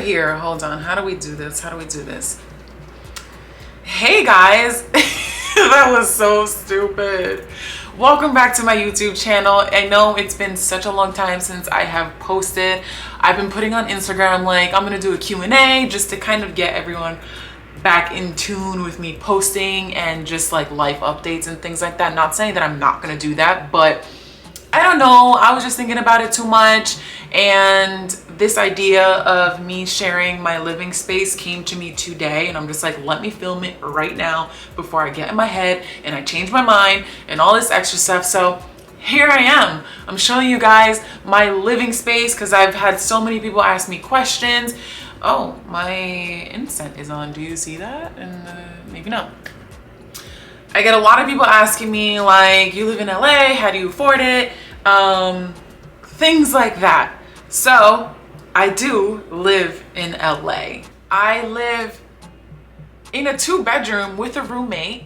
here. Hold on. How do we do this? How do we do this? Hey guys. That was so stupid. Welcome back to my YouTube channel. I know it's been such a long time since I have posted. I've been putting on Instagram like I'm gonna do a Q&A just to kind of get everyone back in tune with me posting and just like life updates and things like that. Not saying that I'm not gonna do that, but I don't know, I was just thinking about it too much, and this idea of me sharing my living space came to me today, and I'm just like, let me film it right now before I get in my head and I change my mind and all this extra stuff. So here I am. I'm showing you guys my living space because I've had so many people ask me questions. Oh, my incense is on. Do you see that? And maybe not. I get a lot of people asking me like, you live in LA, how do you afford it? Things like that. So I do live in LA. I live in a 2-bedroom with a roommate,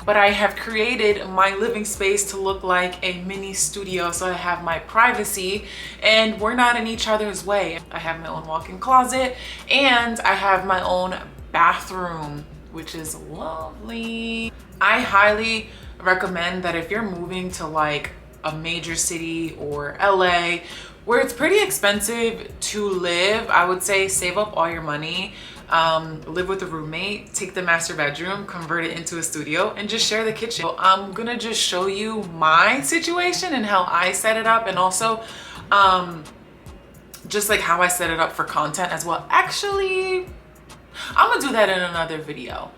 but I have created my living space to look like a mini studio, so I have my privacy and we're not in each other's way. I have my own walk-in closet and I have my own bathroom, which is lovely. I highly recommend that if you're moving to like a major city or LA where it's pretty expensive to live, I would say save up all your money, live with a roommate, take the master bedroom, convert it into a studio, and just share the kitchen. So I'm gonna just show you my situation and how I set it up, and also just like how I set it up for content as well. Actually, I'm gonna do that in another video.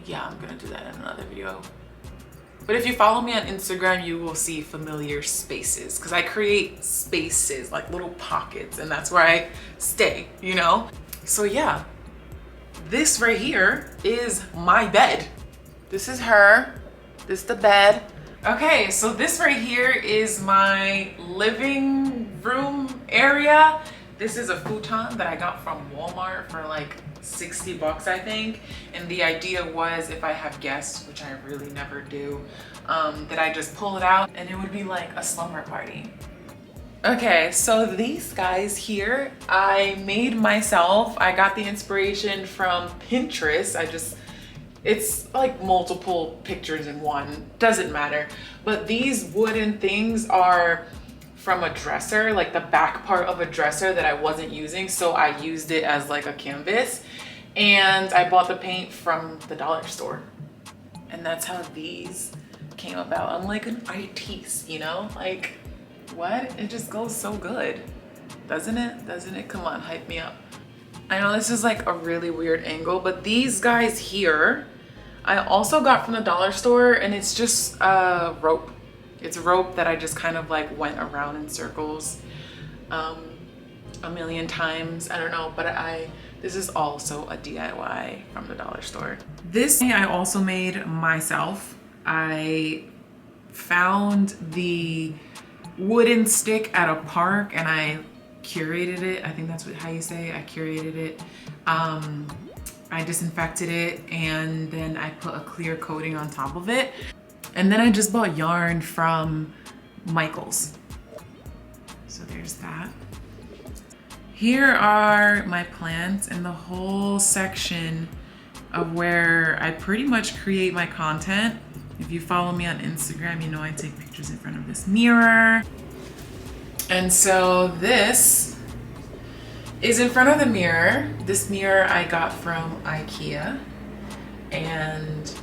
Yeah, I'm gonna do that in another video. But if you follow me on Instagram, you will see familiar spaces because I create spaces, like little pockets, and that's where I stay, you know? So yeah, this right here is my bed. This is her, this is the bed. Okay, so this right here is my living room area. This is a futon that I got from Walmart for like 60 bucks, I think. And the idea was if I have guests, which I really never do, that I just pull it out and it would be like a slumber party. Okay, so these guys here, I made myself. I got the inspiration from Pinterest. It's like multiple pictures in one, doesn't matter. But these wooden things are from a dresser, like the back part of a dresser that I wasn't using, so I used it as like a canvas, and I bought the paint from the dollar store, and that's how these came about. I'm like an artiste, you know, like what? It just goes so good, doesn't it? Doesn't it? Come on, hype me up. I know this is like a really weird angle, but these guys here I also got from the dollar store, and it's just a rope. It's a rope that I just kind of like went around in circles a million times. I don't know, but this is also a DIY from the dollar store. This I also made myself. I found the wooden stick at a park and I curated it. I think that's how you say it. I curated it. I disinfected it and then I put a clear coating on top of it. And then I just bought yarn from Michaels. So there's that. Here are my plants and the whole section of where I pretty much create my content. If you follow me on Instagram, you know I take pictures in front of this mirror. And so this is in front of the mirror. This mirror I got from IKEA, and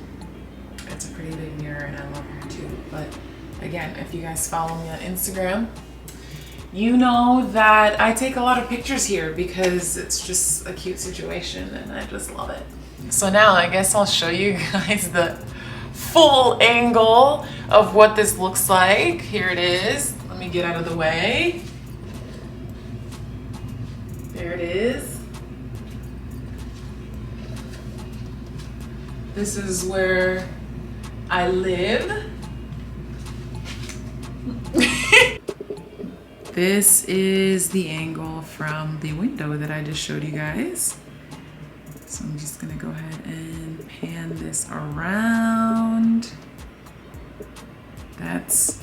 it's a pretty big mirror and I love her too. But again, if you guys follow me on Instagram, you know that I take a lot of pictures here because it's just a cute situation and I just love it. So now I guess I'll show you guys the full angle of what this looks like. Here it is. Let me get out of the way. There it is. This is where I live. This is the angle from the window that I just showed you guys. So I'm just gonna go ahead and pan this around. That's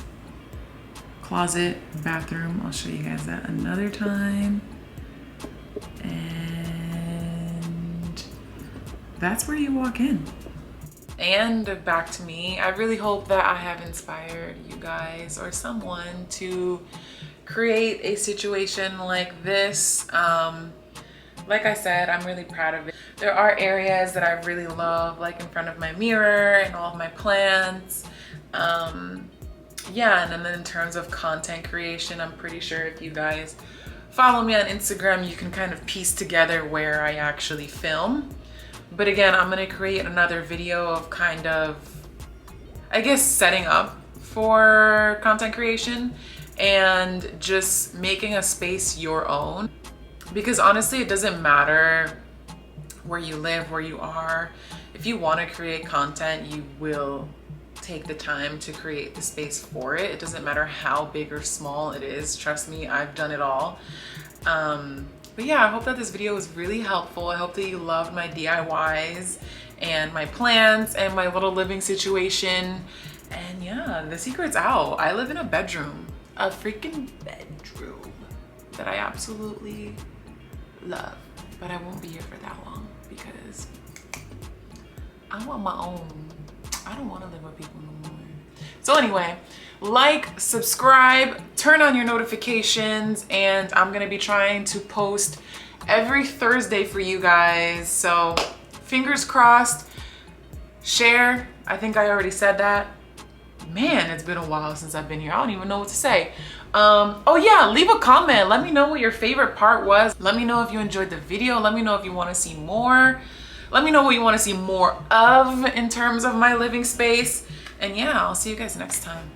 closet, bathroom. I'll show you guys that another time. And that's where you walk in. And back to me, I really hope that I have inspired you guys or someone to create a situation like this. Like I said, I'm really proud of it. There are areas that I really love, like in front of my mirror and all of my plants. Yeah, and then in terms of content creation, I'm pretty sure if you guys follow me on Instagram, you can kind of piece together where I actually film. But again, I'm gonna create another video of kind of, I guess, setting up for content creation and just making a space your own. Because honestly, it doesn't matter where you live, where you are. If you want to create content, you will take the time to create the space for it. It doesn't matter how big or small it is. Trust me, I've done it all. But yeah, I hope that this video was really helpful. I hope that you loved my DIYs and my plants and my little living situation. And yeah, the secret's out. I live in a bedroom, a freaking bedroom that I absolutely love. But I won't be here for that long because I want my own. I don't want to live with people no more. So anyway, like, subscribe, turn on your notifications, and I'm gonna be trying to post every Thursday for you guys. So fingers crossed. Share. I think I already said that. Man, it's been a while since I've been here. I don't even know what to say. Oh yeah, leave a comment. Let me know what your favorite part was. Let me know if you enjoyed the video. Let me know if you want to see more. Let me know what you want to see more of in terms of my living space. And yeah, I'll see you guys next time.